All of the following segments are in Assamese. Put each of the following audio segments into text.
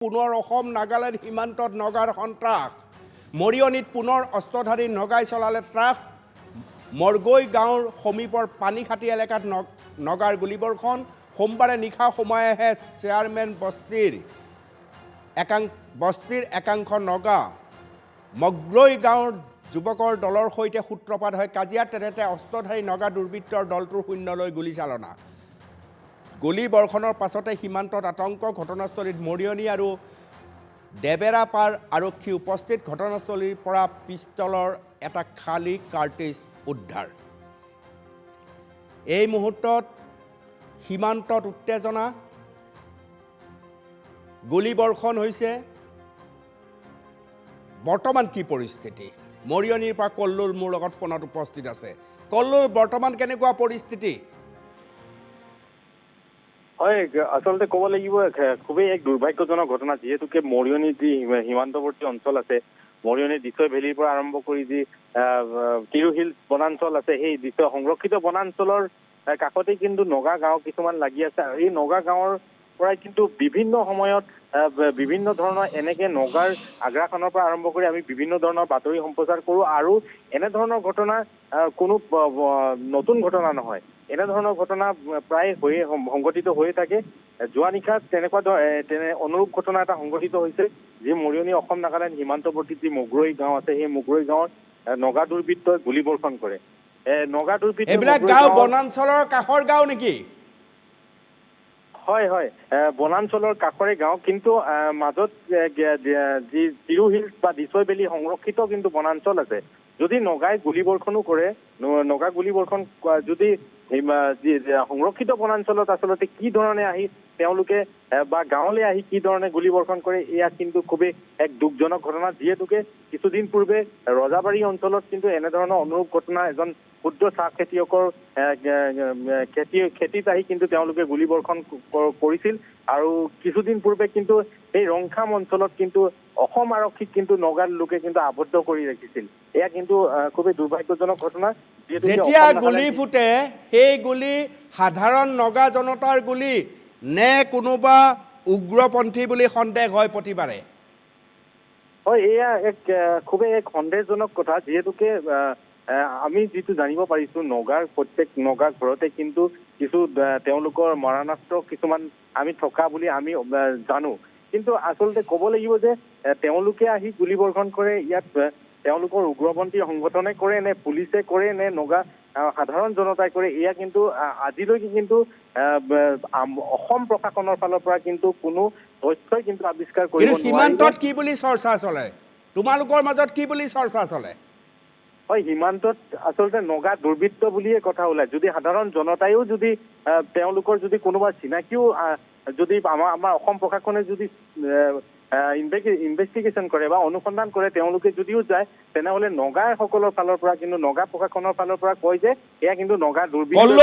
পুনৰ অসম নাগালেণ্ড সীমান্তত নগাৰ সন্ত্ৰাস মৰিয়নিত পুনৰ অস্ত্ৰধাৰী নগাই চলালে ত্ৰাস মৰগৈ গাঁৱৰ সমীপৰ পানীখাটি এলেকাত নগাৰ গুলীবৰ্ষণ সোমবাৰে নিশা সোমাই আহে চেয়াৰমেন বস্তিৰ একাংশ নগা মগৰৈ গাঁৱৰ যুৱকৰ দলৰ সৈতে সূত্ৰপাত হয় কাজিয়াত তেনেতে অস্ত্ৰধাৰী নগা দুৰ্বৃত্তৰ দলটোৰ শূন্যলৈ গুলীচালনা গুলীবৰ্ষণৰ পাছতে সীমান্তত আতংক ঘটনাস্থলীত মৰিয়নি আৰু দেবেৰাপাৰ আৰক্ষী উপস্থিত ঘটনাস্থলীৰ পৰা পিস্তলৰ এটা খালী কাৰ্টিজ উদ্ধাৰ এই মুহূৰ্তত সীমান্তত উত্তেজনা গুলীবৰ্ষণ হৈছে বৰ্তমান কি পৰিস্থিতি মৰিয়নিৰ পৰা কল্লুল মোৰ লগত ফোনত উপস্থিত আছে কল্লুল বৰ্তমান কেনেকুৱা পৰিস্থিতি হয় আসলতে ক'ব লাগিব খুবেই এক দুৰ্ভাগ্যজনক ঘটনা যেহেতুকে মৰিয়নি যি সীমান্তৱৰ্তী অঞ্চল আছে মৰিয়নি দিছয় ভেলীৰ পৰা আৰম্ভ কৰি যি তিৰু হিলছ বনাঞ্চল আছে সেই দিছয় সংৰক্ষিত বনাঞ্চলৰ কাষতে কিন্তু নগা গাঁও কিছুমান লাগি আছে আৰু এই নগা গাঁৱৰ পৰাই কিন্তু বিভিন্ন সময়ত বিভিন্ন ধৰণৰ এনেকে নগাৰ আগ্ৰাসনৰ পৰা আৰম্ভ কৰি আমি বিভিন্ন ধৰণৰ বাতৰি সম্প্ৰচাৰ কৰোঁ আৰু এনেধৰণৰ ঘটনা কোনো নতুন ঘটনা নহয় এনেধৰণৰ ঘটনা প্ৰায় সংঘটিত হৈ থাকে যোৱা নিশা তেনে অনুৰূপ ঘটনা এটা সংঘটিত হৈছে যি মৰিয়নি অসম নাগালেণ্ড সীমান্তৱৰ্তী যি মগৰৈ গাঁও আছে সেই মগৰৈ গাঁৱত নগা দুৰ্বৃত্তই গুলীবৰ্ষণ কৰে নগা দুৰ্বৃত্ত এইবিলাক গাঁও বনাঞ্চলৰ কাষৰ গাঁও নেকি হয় হয় বনাঞ্চলৰ কাষৰে গাঁও কিন্তু মাজত যি তিৰু হিলছ বা দিছয় ভেলী সংৰক্ষিত কিন্তু বনাঞ্চল আছে যদি নগাই গুলীবৰ্ষণো কৰে নগা গুলীবৰ্ষণ যদি সংৰক্ষিত বনাঞ্চলত আচলতে কি ধৰণে আহি তেওঁলোকে বা গাঁৱলৈ আহি কি ধৰণে গুলীবৰ্ষণ কৰে এয়া কিন্তু খুবেই এক দুখজনক ঘটনা যিহেতুকে কিছুদিন পূৰ্বে ৰজাবাৰী অঞ্চলত কিন্তু এনেধৰণৰ অনুৰূপ ঘটনা এজন ক্ষুদ্ৰ চাহ খেতিয়কৰ খেতিত আহি কিন্তু তেওঁলোকে গুলীবৰ্ষণ কৰিছিল আৰু কিছুদিন পূৰ্বে কিন্তু এই ৰংখাম অঞ্চলত কিন্তু অসম আৰক্ষীক কিন্তু নগাৰ লোকে কিন্তু আবদ্ধ কৰি ৰাখিছিল এয়া কিন্তু খুবেই দুৰ্ভাগ্যজনক ঘটনা যেতিয়া গুলী ফুটে সেই গুলী সাধাৰণ নগা জনতাৰ গুলী নে কোনোবা উগ্ৰপন্থী বুলি সন্দেহ হয় প্ৰতিবাৰে হয় এয়া এক খুবেই এক সন্দেহজনক কথা যিহেতুকে আমি যিটো জানিব পাৰিছো নগাৰ প্ৰত্যেক নগা ঘৰতে কিন্তু কিছু তেওঁলোকৰ মৰণাস্ত্ৰ কিছুমান আমি থকা বুলি আমি জানো কিন্তু আচলতে ক'ব লাগিব যে তেওঁলোকে আহি গুলীবৰ্ষণ কৰে ইয়াত তেওঁলোকৰ উগ্ৰপন্থী সংগঠনে কৰে নে পুলিচে কৰে নে নগা সাধাৰণ জনতাই কৰে এয়া কিন্তু আজিলৈকে কিন্তু অসম প্ৰশাসনৰ ফালৰ পৰা কিন্তু কোনো তথ্যই কিন্তু আৱিষ্কাৰ কৰিব নোৱাৰে সীমান্তত কি বুলি চৰ্চা চলে তোমালোকৰ মাজত কি বুলি চৰ্চা চলে হয় সীমান্তত আচলতে নগা দুৰ্বৃত্ত বুলিয়ে কথা ওলায় যদি সাধাৰণ জনতায়ো যদি তেওঁলোকৰ যদি কোনোবা চিনাকিও যদি আমাৰ অসম প্ৰশাসনে যদি ইনভেষ্টিগেশ্যন কৰে বা অনুসন্ধান কৰে তেওঁলোকে যদিও যায় তেনেহ'লে নগাসকলৰ ফালৰ পৰা কিন্তু নগা প্ৰশাসনৰ ফালৰ পৰা কয় যে এয়া কিন্তু নগা দুৰ্বৃত্ত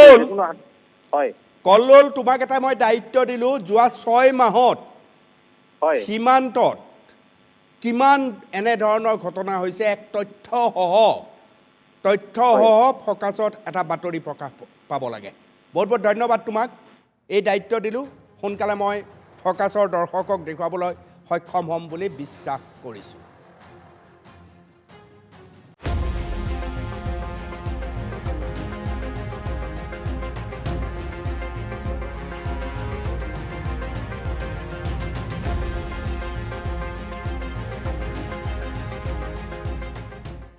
হয় কল্লোল তোমাক এটা মই দায়িত্ব দিলোঁ যোৱা 6 মাহত হয় সীমান্তত কিমান এনেধৰণৰ ঘটনা হৈছে এক তথ্যসহ ফকাছত এটা বাতৰি প্ৰকাশ পাব লাগে বহুত বহুত ধন্যবাদ তোমাক এই দায়িত্ব দিলোঁ সোনকালে মই ফকাছৰ দৰ্শকক দেখুৱাবলৈ সক্ষম হ'ম বুলি বিশ্বাস কৰিছোঁ